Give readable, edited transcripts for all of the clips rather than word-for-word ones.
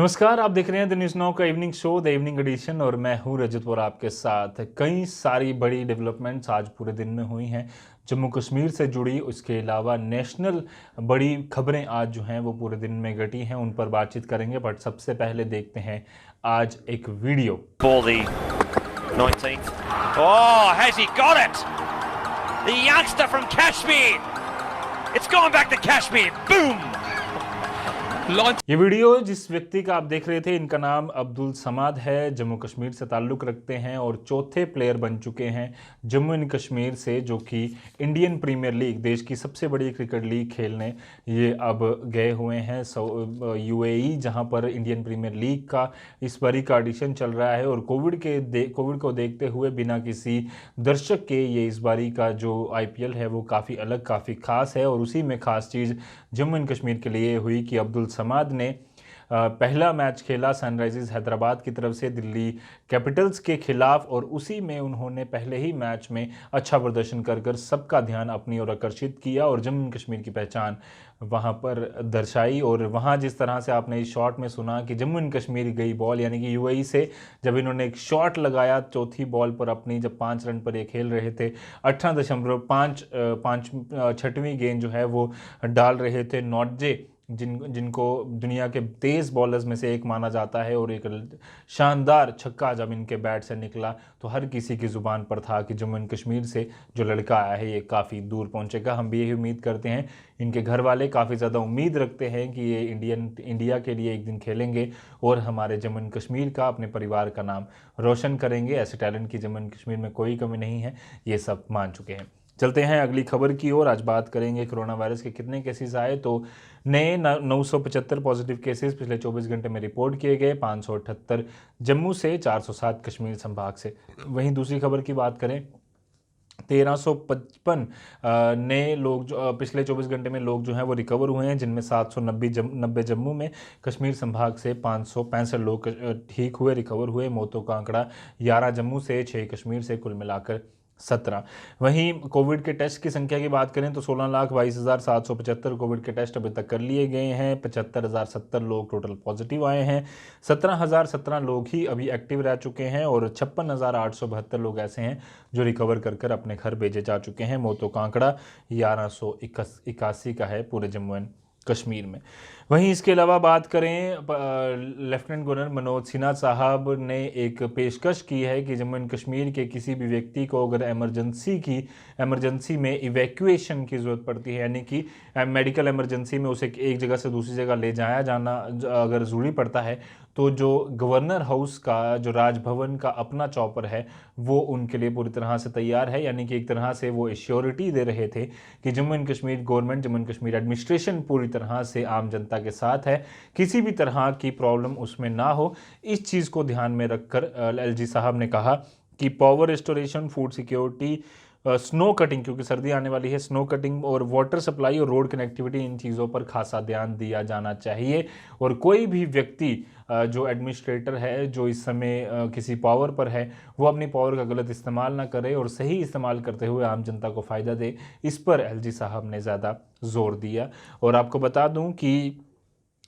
नमस्कार, आप देख रहे हैं द न्यूज़ नाउ का evening show the evening edition और मैं हूं रजत और आपके साथ। कई सारी बड़ी डेवलपमेंट्स आज पूरे दिन में हुई हैं जम्मू कश्मीर से जुड़ी। उसके अलावा नेशनल बड़ी खबरें आज जो हैं वो पूरे दिन में घटी हैं, उन पर बातचीत करेंगे। बट सबसे पहले देखते हैं आज एक video. For the 19th. Oh, has he got it? The youngster from Kashmir. It's gone back to Kashmir. Boom! ये वीडियो जिस व्यक्ति का आप देख रहे थे, इनका नाम अब्दुल समाद है, जम्मू कश्मीर से ताल्लुक़ रखते हैं और चौथे प्लेयर बन चुके हैं जम्मू एंड कश्मीर से, जो कि इंडियन प्रीमियर लीग, देश की सबसे बड़ी क्रिकेट लीग खेलने ये अब गए हुए हैं यूएई, जहां पर इंडियन प्रीमियर लीग का इस बारी का ऑडिशन चल रहा है। और कोविड को देखते हुए बिना किसी दर्शक के ये इस बारी का जो आईपीएल है वो काफ़ी अलग, काफ़ी ख़ास है। और उसी में ख़ास चीज़ जम्मू एंड कश्मीर के लिए हुई कि अब्दुल समाद ने पहला मैच खेला सनराइजर्स हैदराबाद की तरफ से दिल्ली कैपिटल्स के खिलाफ, और उसी में उन्होंने पहले ही मैच में अच्छा प्रदर्शन कर सबका ध्यान अपनी ओर आकर्षित किया और जम्मू एंड कश्मीर की पहचान वहां पर दर्शाई। और वहां जिस तरह से आपने इस शॉट में सुना कि जम्मू एंड कश्मीर गई बॉल, यानी कि यूएई से जब इन्होंने एक शॉट लगाया चौथी बॉल पर अपनी, जब 5 रन पर ये खेल रहे थे, 18.5 छठवीं गेंद जो है वो डाल रहे थे नॉटजे, जिनको दुनिया के तेज़ बॉलर्स में से एक माना जाता है। और एक शानदार छक्का जब इनके बैट से निकला तो हर किसी की ज़ुबान पर था कि जम्मू एंड कश्मीर से जो लड़का आया है ये काफ़ी दूर पहुंचेगा। हम भी यही उम्मीद करते हैं, इनके घर वाले काफ़ी ज़्यादा उम्मीद रखते हैं कि ये इंडिया के लिए एक दिन खेलेंगे और हमारे जम्मू एंड कश्मीर का, अपने परिवार का नाम रोशन करेंगे। ऐसे टैलेंट की जम्मू एंड कश्मीर में कोई कमी नहीं है, ये सब मान चुके हैं। चलते हैं अगली खबर की ओर। आज बात करेंगे कोरोना वायरस के कितने केसेस आए। तो नए 975 पॉजिटिव केसेस पिछले 24 घंटे में रिपोर्ट किए गए, 578 जम्मू से, 407 कश्मीर संभाग से। वहीं दूसरी खबर की बात करें, 1355 नए लोग जो पिछले 24 घंटे में लोग जो हैं वो रिकवर हुए हैं, जिनमें 790 जम्मू में, कश्मीर संभाग से 565 लोग ठीक हुए, रिकवर हुए। मौतों का आंकड़ा 11 जम्मू से, 6 कश्मीर से, कुल मिलाकर 17। वहीं कोविड के टेस्ट की संख्या की बात करें तो 16,22,775 कोविड के टेस्ट अभी तक कर लिए गए हैं। 75,070 लोग टोटल पॉजिटिव आए हैं। 17,017 लोग ही अभी एक्टिव रह चुके हैं और 56,872 लोग ऐसे हैं जो रिकवर कर अपने घर भेजे जा चुके हैं। मौतों का आंकड़ा 1181 का है पूरे जम्मू एंड कश्मीर में। वहीं इसके अलावा बात करें, लेफ्टिनेंट गवर्नर मनोज सिन्हा साहब ने एक पेशकश की है कि जम्मू एंड कश्मीर के किसी भी व्यक्ति को अगर इमरजेंसी में इवैक्यूएशन की ज़रूरत पड़ती है, यानी कि मेडिकल इमरजेंसी में उसे एक जगह से दूसरी जगह ले जाया जाना अगर ज़रूरी पड़ता है, तो जो गवर्नर हाउस का, जो राजभवन का अपना चॉपर है, वो उनके लिए पूरी तरह से तैयार है। यानी कि एक तरह से वो एश्योरिटी दे रहे थे कि Jammu and Kashmir government, Jammu and Kashmir administration पूरी तरह से आम जनता के साथ है, किसी भी तरह की प्रॉब्लम उसमें ना हो। इस चीज़ को ध्यान में रखकर एलजी साहब ने कहा कि power restoration, food security, snow cutting, क्योंकि सर्दी आने वाली है, स्नो कटिंग और वाटर सप्लाई और रोड कनेक्टिविटी, इन चीज़ों पर खासा ध्यान दिया जाना चाहिए। और कोई भी व्यक्ति जो एडमिनिस्ट्रेटर है, जो इस समय किसी पावर पर है, वो अपनी पावर का गलत इस्तेमाल ना करे और सही इस्तेमाल करते हुए आम जनता को फ़ायदा दे। इस पर एलजी साहब ने ज़्यादा जोर दिया। और आपको बता दूं कि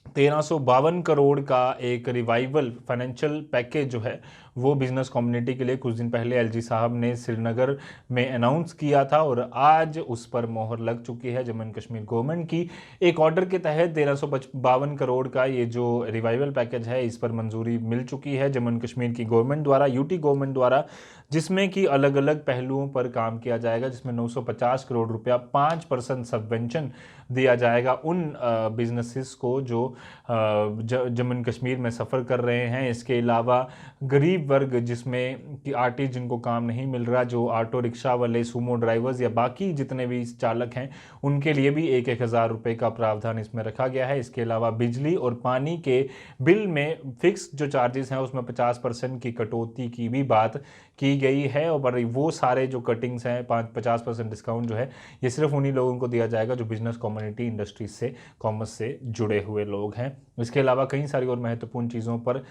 1352 करोड़ का एक रिवाइवल फाइनेंशियल पैकेज जो है वो बिजनेस कम्युनिटी के लिए कुछ दिन पहले एलजी साहब ने श्रीनगर में अनाउंस किया था और आज उस पर मोहर लग चुकी है जम्मू एंड कश्मीर गवर्नमेंट की। एक ऑर्डर के तहत 1352 करोड़ का ये जो रिवाइवल पैकेज है, इस पर मंजूरी मिल चुकी है जम्मू एंड कश्मीर की गवर्नमेंट द्वारा, यूटी गवर्नमेंट द्वारा, जिसमें कि अलग अलग पहलुओं पर काम किया जाएगा, जिसमें 950 करोड़ रुपया 5% सबवेंशन दिया जाएगा उन बिजनेसेस को जो जम्मू एंड कश्मीर में सफ़र कर रहे हैं। इसके अलावा गरीब वर्ग, जिसमें कि आर्टिस्ट जिनको काम नहीं मिल रहा, जो ऑटो रिक्शा वाले, सूमो ड्राइवर्स या बाकी जितने भी चालक हैं, उनके लिए भी 1-1 हज़ार रुपये का प्रावधान इसमें रखा गया है। इसके अलावा बिजली और पानी के बिल में फिक्स जो चार्जेस हैं उसमें 50% की कटौती की भी बात की गई है। और वो सारे जो कटिंग्स हैं 50% डिस्काउंट जो है ये सिर्फ उन्हीं लोगों को दिया जाएगा जो बिजनेस कम्युनिटी इंडस्ट्री से कॉमर्स से जुड़े हुए लोग हैं। इसके अलावा कई सारी और महत्वपूर्ण चीज़ों पर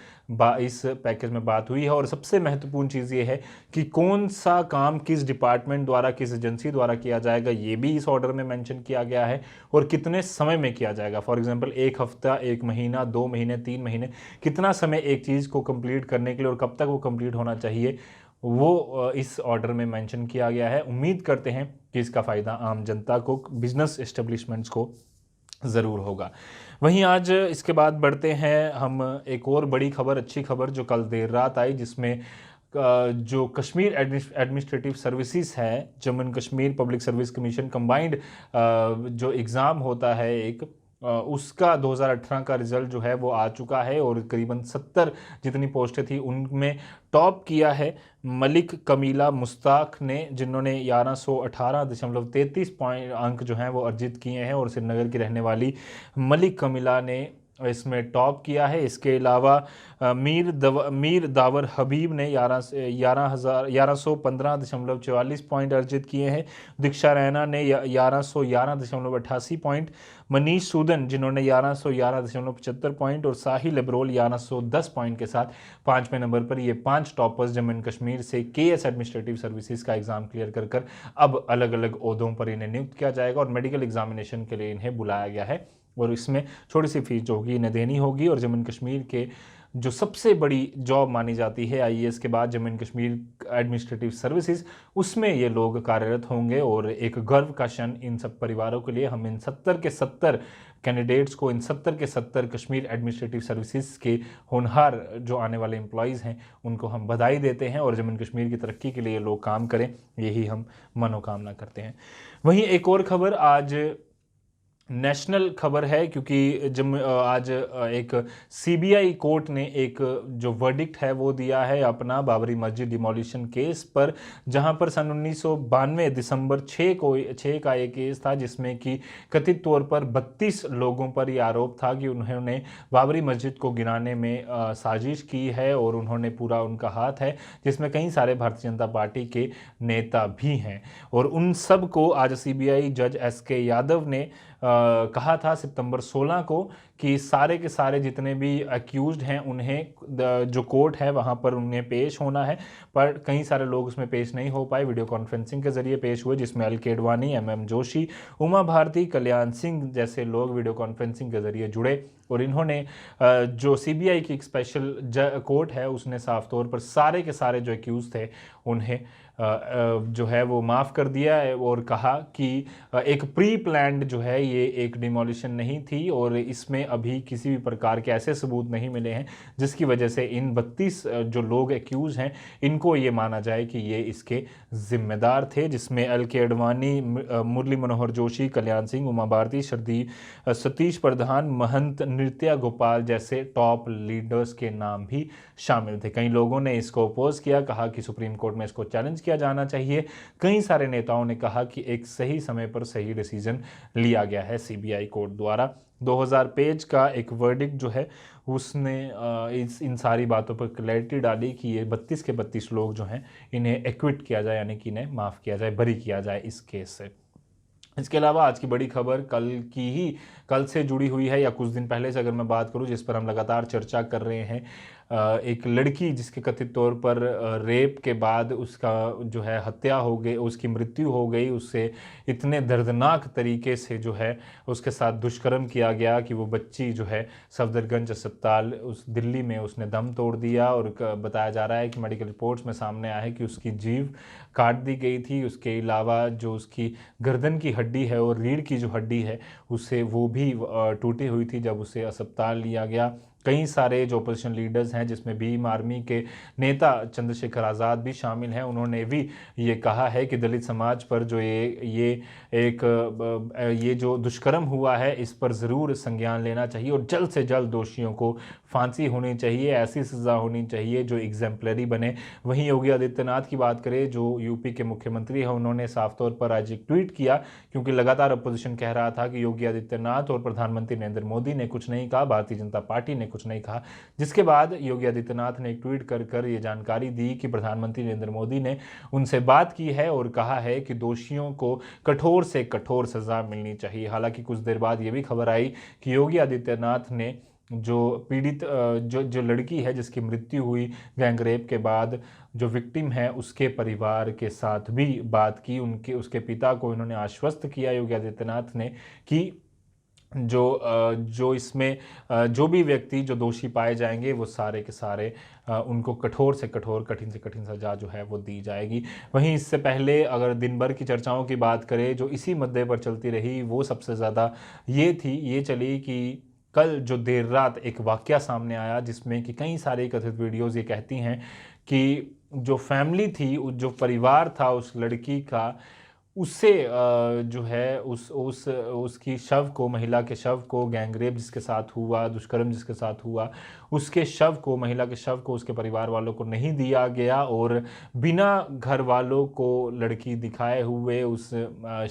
इस पैकेज में बात हुई है। और सबसे महत्वपूर्ण चीज़ ये है कि कौन सा काम किस डिपार्टमेंट द्वारा किस एजेंसी द्वारा किया जाएगा ये भी इस ऑर्डर में मेंशन किया गया है और कितने समय में किया जाएगा। फॉर एग्जांपल 1 हफ्ता, 1 महीना, 2 महीने, 3 महीने, कितना समय एक चीज़ को कंप्लीट करने के लिए और कब तक वो कंप्लीट होना चाहिए वो इस ऑर्डर में मेंशन किया गया है। उम्मीद करते हैं कि इसका फ़ायदा आम जनता को, बिजनेस एस्टेब्लिशमेंट्स को ज़रूर होगा। वहीं आज इसके बाद बढ़ते हैं हम एक और बड़ी खबर, अच्छी खबर जो कल देर रात आई, जिसमें जो कश्मीर एडमिनिस्ट्रेटिव सर्विसेज है, Jammu and Kashmir public service commission combined जो एग्ज़ाम होता है एक, उसका 2018 का रिज़ल्ट जो है वो आ चुका है और करीबन 70 जितनी पोस्टें थी उनमें टॉप किया है मलिक कमीला मुश्ताक ने, जिन्होंने 1118.33 पॉइंट अंक जो हैं वो अर्जित किए हैं। और श्रीनगर की रहने वाली मलिक कमीला ने इसमें टॉप किया है। इसके अलावा मीर दावर हबीब ने 1115.44 पॉइंट अर्जित किए हैं। दीक्षा रैना ने 1111.88 पॉइंट, मनीष सूदन जिन्होंने 1111.75 पॉइंट और साहिल अब्रोल 1110 पॉइंट के साथ 5वें नंबर पर। ये 5 टॉपर्स जम्मू एंड कश्मीर से केएस एडमिनिस्ट्रेटिव सर्विसेज का एग्जाम क्लियर कर अब अलग अलग ओहदों पर इन्हें नियुक्त किया जाएगा और मेडिकल एग्जामिनेशन के लिए इन्हें बुलाया गया है। और इसमें छोटी सी फीस जो होगी इन्हें देनी होगी। और जम्मू एंड कश्मीर के जो सबसे बड़ी जॉब मानी जाती है आईएएस के बाद Jammu and Kashmir administrative services, उसमें ये लोग कार्यरत होंगे। और एक गर्व का क्षण इन सब परिवारों के लिए, हम इन 70 के 70 कैंडिडेट्स को, इन 70 के 70 कश्मीर एडमिनिस्ट्रेटिव सर्विसेज के होनहार जो आने वाले एम्प्लॉयज़ हैं उनको हम बधाई देते हैं और जम्मू एंड कश्मीर की तरक्की के लिए लोग काम करें, यही हम मनोकामना करते हैं। वहीं एक और खबर आज नेशनल खबर है, क्योंकि जब आज एक सीबीआई कोर्ट ने एक जो वर्डिक्ट है वो दिया है अपना बाबरी मस्जिद डिमोलिशन केस पर, जहां पर सन 1992 दिसंबर 6 का एक केस था जिसमें कि कथित तौर पर 32 लोगों पर यह आरोप था कि उन्होंने बाबरी मस्जिद को गिराने में साजिश की है और उन्होंने पूरा उनका हाथ है, जिसमें कई सारे भारतीय जनता पार्टी के नेता भी हैं। और उन सब को आज सीबीआई जज एसके यादव ने कहा था सितंबर 16 को कि सारे के सारे जितने भी अक्यूज्ड हैं उन्हें जो कोर्ट है वहां पर उन्हें पेश होना है। पर कई सारे लोग उसमें पेश नहीं हो पाए, वीडियो कॉन्फ्रेंसिंग के जरिए पेश हुए, जिसमें एल के अडवाणी, एमएम जोशी, उमा भारती, कल्याण सिंह जैसे लोग वीडियो कॉन्फ्रेंसिंग के जरिए जुड़े। और इन्होंने जो सीबीआई की एक स्पेशल कोर्ट है उसने साफ तौर पर सारे के सारे जो अक्यूज थे उन्हें जो है वो माफ़ कर दिया है और कहा कि एक प्री प्लान्ड जो है ये एक डिमोलिशन नहीं थी और इसमें अभी किसी भी प्रकार के ऐसे सबूत नहीं मिले हैं जिसकी वजह से इन 32 जो लोग एक्यूज हैं इनको ये माना जाए कि ये इसके जिम्मेदार थे, जिसमें एल के अडवाणी, मुरली मनोहर जोशी, कल्याण सिंह, उमा भारती, सतीश प्रधान, महंत नृत्या गोपाल जैसे टॉप लीडर्स के नाम भी शामिल थे। कई लोगों ने इसको अपोज किया, कहा कि सुप्रीम कोर्ट में इसको चैलेंज किया जाना चाहिए। कई सारे नेताओं ने कहा कि एक सही समय पर सही डिसीजन लिया गया है सीबीआई कोर्ट द्वारा। 2000 पेज का एक वर्डिक्ट जो है उसने इन सारी बातों पर क्लैरिटी डाली कि ये 32 के 32 लोग जो हैं इन्हें एक्विट किया जाए, यानी कि इन्हें माफ़ किया जाए, बरी किया जाए इस केस से। इसके अलावा आज की बड़ी खबर कल से जुड़ी हुई है या कुछ दिन पहले से अगर मैं बात करूं, जिस पर हम लगातार चर्चा कर रहे हैं, एक लड़की जिसके कथित तौर पर रेप के बाद उसका जो है हत्या हो गई, उसकी मृत्यु हो गई, उससे इतने दर्दनाक तरीके से जो है उसके साथ दुष्कर्म किया गया कि वो बच्ची जो है सफदरगंज अस्पताल उस दिल्ली में उसने दम तोड़ दिया। और बताया जा रहा है कि मेडिकल रिपोर्ट्स में सामने आया है कि उसकी जीभ काट दी गई थी। उसके अलावा जो उसकी गर्दन की हड्डी है और रीढ़ की जो हड्डी है उससे वो भी टूटी हुई थी जब उसे अस्पताल लिया गया। कई सारे जो अपोजिशन लीडर्स हैं जिसमें भीम आर्मी के नेता चंद्रशेखर आज़ाद भी शामिल हैं, उन्होंने भी ये कहा है कि दलित समाज पर जो ये जो दुष्कर्म हुआ है इस पर ज़रूर संज्ञान लेना चाहिए और जल्द से जल्द दोषियों को फांसी होनी चाहिए, ऐसी सज़ा होनी चाहिए जो एग्जाम्पलरी बने। वहीं योगी आदित्यनाथ की बात करें जो यूपी के मुख्यमंत्री हैं, उन्होंने साफ तौर पर आज एक ट्वीट किया, क्योंकि लगातार अपोजिशन कह रहा था कि योगी आदित्यनाथ और प्रधानमंत्री नरेंद्र मोदी ने कुछ नहीं कहा, भारतीय जनता पार्टी ने कुछ नहीं कहा। जिसके बाद योगी आदित्यनाथ ने एक ट्वीट कर ये जानकारी दी कि प्रधानमंत्री नरेंद्र मोदी ने उनसे बात की है और कहा है कि दोषियों को कठोर से कठोर सज़ा मिलनी चाहिए। हालांकि कुछ देर बाद ये भी खबर आई कि योगी आदित्यनाथ ने जो पीड़ित जो लड़की है जिसकी मृत्यु हुई गैंगरेप के बाद, जो विक्टिम है, उसके परिवार के साथ भी बात की। उसके पिता को इन्होंने आश्वस्त किया योगी आदित्यनाथ ने कि जो इसमें जो भी व्यक्ति जो दोषी पाए जाएंगे वो सारे के सारे उनको कठोर से कठोर, कठिन से कठिन सज़ा जो है वो दी जाएगी। वहीं इससे पहले अगर दिन भर की चर्चाओं की बात करें जो इसी मुद्दे पर चलती रही, वो सबसे ज़्यादा ये चली कि कल जो देर रात एक वाक़या सामने आया जिसमें कि कई सारे कथित वीडियोज़ ये कहती हैं कि जो फैमिली थी, जो परिवार था उस लड़की का, उससे जो है उसकी शव को, महिला के शव को, गैंगरेप जिसके साथ हुआ, दुष्कर्म जिसके साथ हुआ, उसके शव को, महिला के शव को उसके परिवार वालों को नहीं दिया गया और बिना घर वालों को लड़की दिखाए हुए, उस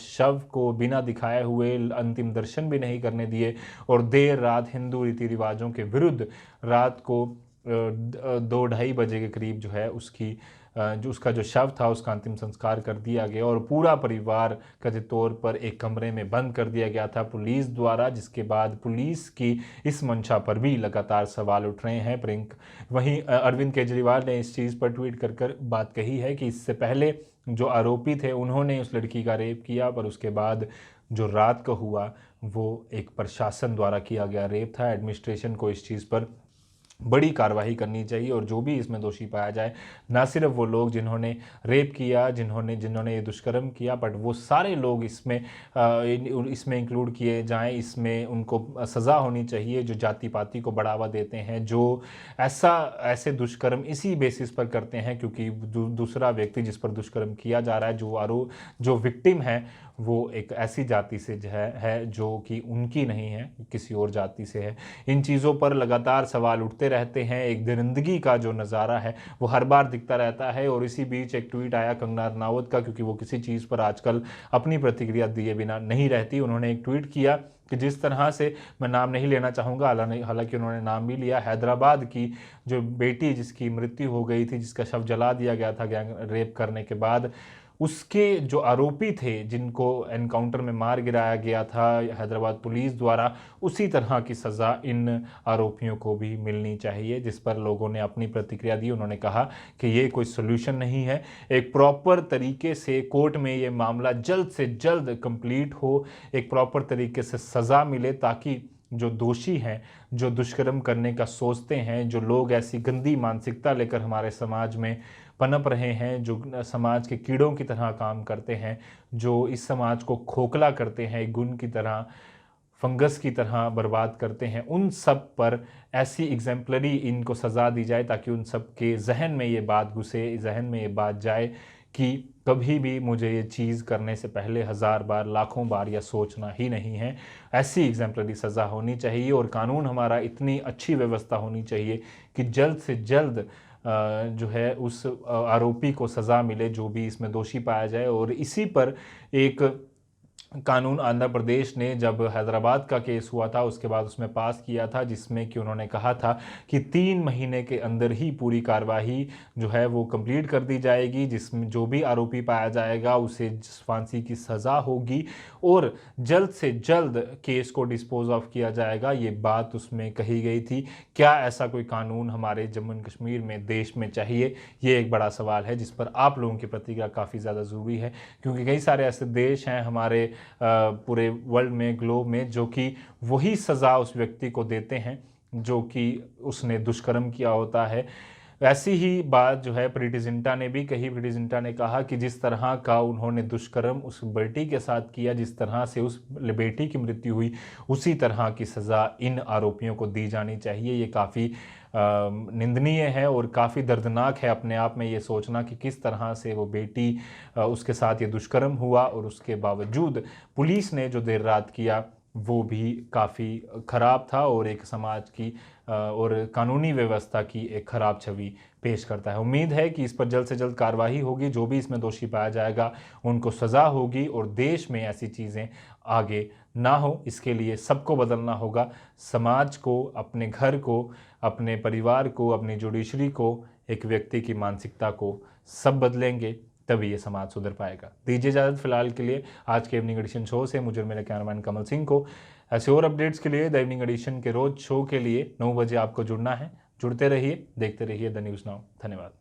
शव को बिना दिखाए हुए अंतिम दर्शन भी नहीं करने दिए और देर रात हिंदू रीति रिवाजों के विरुद्ध रात को 2-2:30 बजे के करीब जो है उसका जो शव था उसका अंतिम संस्कार कर दिया गया और पूरा परिवार कथित तौर पर एक कमरे में बंद कर दिया गया था पुलिस द्वारा। जिसके बाद पुलिस की इस मंशा पर भी लगातार सवाल उठ रहे हैं। वहीं अरविंद केजरीवाल ने इस चीज़ पर ट्वीट कर बात कही है कि इससे पहले जो आरोपी थे उन्होंने उस लड़की का रेप किया, पर उसके बाद जो रात को हुआ वो एक प्रशासन द्वारा किया गया रेप था। एडमिनिस्ट्रेशन को इस चीज़ पर बड़ी कार्रवाई करनी चाहिए और जो भी इसमें दोषी पाया जाए, ना सिर्फ वो लोग जिन्होंने रेप किया, जिन्होंने ये दुष्कर्म किया, बट वो सारे लोग इसमें इंक्लूड किए जाएं। इसमें उनको सज़ा होनी चाहिए जो जाति पाति को बढ़ावा देते हैं, जो ऐसे दुष्कर्म इसी बेसिस पर करते हैं क्योंकि दूसरा व्यक्ति जिस पर दुष्कर्म किया जा रहा है, जो विक्टिम है, वो एक ऐसी जाति से है जो कि उनकी नहीं है, किसी और जाति से है। इन चीज़ों पर लगातार सवाल उठते रहते हैं। एक दरिंदगी का जो नज़ारा है वो हर बार दिखता रहता है और इसी बीच एक ट्वीट आया कंगना रनावत का, क्योंकि वो किसी चीज़ पर आजकल अपनी प्रतिक्रिया दिए बिना नहीं रहती। उन्होंने एक ट्वीट किया कि जिस तरह से, मैं नाम नहीं लेना चाहूँगा, हालांकि उन्होंने नाम भी लिया, हैदराबाद की जो बेटी जिसकी मृत्यु हो गई थी, जिसका शव जला दिया गया था गैंग रेप करने के बाद, उसके जो आरोपी थे जिनको एनकाउंटर में मार गिराया गया था हैदराबाद पुलिस द्वारा, उसी तरह की सज़ा इन आरोपियों को भी मिलनी चाहिए। जिस पर लोगों ने अपनी प्रतिक्रिया दी। उन्होंने कहा कि ये कोई सॉल्यूशन नहीं है, एक प्रॉपर तरीके से कोर्ट में ये मामला जल्द से जल्द कंप्लीट हो, एक प्रॉपर तरीके से सज़ा मिले ताकि जो दोषी हैं, जो दुष्कर्म करने का सोचते हैं, जो लोग ऐसी गंदी मानसिकता लेकर हमारे समाज में पनप रहे हैं, जो समाज के कीड़ों की तरह काम करते हैं, जो इस समाज को खोखला करते हैं, गुण की तरह, फंगस की तरह बर्बाद करते हैं, उन सब पर ऐसी एग्जाम्पलरी इनको सज़ा दी जाए ताकि उन सब के जहन में ये बात घुसे, जहन में ये बात जाए कि कभी भी मुझे ये चीज़ करने से पहले 1000 बार, लाखों बार या सोचना ही नहीं है। ऐसी एग्जाम्पलरी सज़ा होनी चाहिए और कानून हमारा इतनी अच्छी व्यवस्था होनी चाहिए कि जल्द से जल्द जो है उस आरोपी को सज़ा मिले जो भी इसमें दोषी पाया जाए। और इसी पर एक कानून आंध्र प्रदेश ने जब हैदराबाद का केस हुआ था उसके बाद उसमें पास किया था, जिसमें कि उन्होंने कहा था कि 3 महीने के अंदर ही पूरी कार्रवाई जो है वो कंप्लीट कर दी जाएगी, जिसमें जो भी आरोपी पाया जाएगा उसे फांसी की सज़ा होगी और जल्द से जल्द केस को डिस्पोज ऑफ किया जाएगा। ये बात उसमें कही गई थी। क्या ऐसा कोई कानून हमारे जम्मू एंड कश्मीर में, देश में चाहिए? ये एक बड़ा सवाल है जिस पर आप लोगों की प्रतिक्रिया काफ़ी ज़्यादा ज़रूरी है, क्योंकि कई सारे ऐसे देश हैं हमारे पूरे वर्ल्ड में, ग्लोब में, जो कि वही सज़ा उस व्यक्ति को देते हैं जो कि उसने दुष्कर्म किया होता है। ऐसी ही बात जो है प्रीति जिंटा ने भी कही। प्रीति जिंटा ने कहा कि जिस तरह का उन्होंने दुष्कर्म उस बेटी के साथ किया, जिस तरह से उस बेटी की मृत्यु हुई, उसी तरह की सज़ा इन आरोपियों को दी जानी चाहिए। ये काफ़ी निंदनीय है और काफ़ी दर्दनाक है अपने आप में ये सोचना कि किस तरह से वो बेटी, उसके साथ ये दुष्कर्म हुआ और उसके बावजूद पुलिस ने जो देर रात किया वो भी काफ़ी ख़राब था और एक समाज की और कानूनी व्यवस्था की एक ख़राब छवि पेश करता है। उम्मीद है कि इस पर जल्द से जल्द कार्रवाई होगी, जो भी इसमें दोषी पाया जाएगा उनको सज़ा होगी और देश में ऐसी चीज़ें आगे ना हो, इसके लिए सबको बदलना होगा। समाज को, अपने घर को, अपने परिवार को, अपनी जुडिशरी को, एक व्यक्ति की मानसिकता को सब बदलेंगे तभी ये समाज सुधर पाएगा। दीजिए इजाज़त फिलहाल के लिए आज के इवनिंग एडिशन शो से। मुझे और मेरे कैमरामैन कमल सिंह को। ऐसे और अपडेट्स के लिए द इवनिंग एडिशन के रोज शो के लिए 9 बजे आपको जुड़ना है। जुड़ते रहिए, देखते रहिए द न्यूज़ नाउ। धन्यवाद।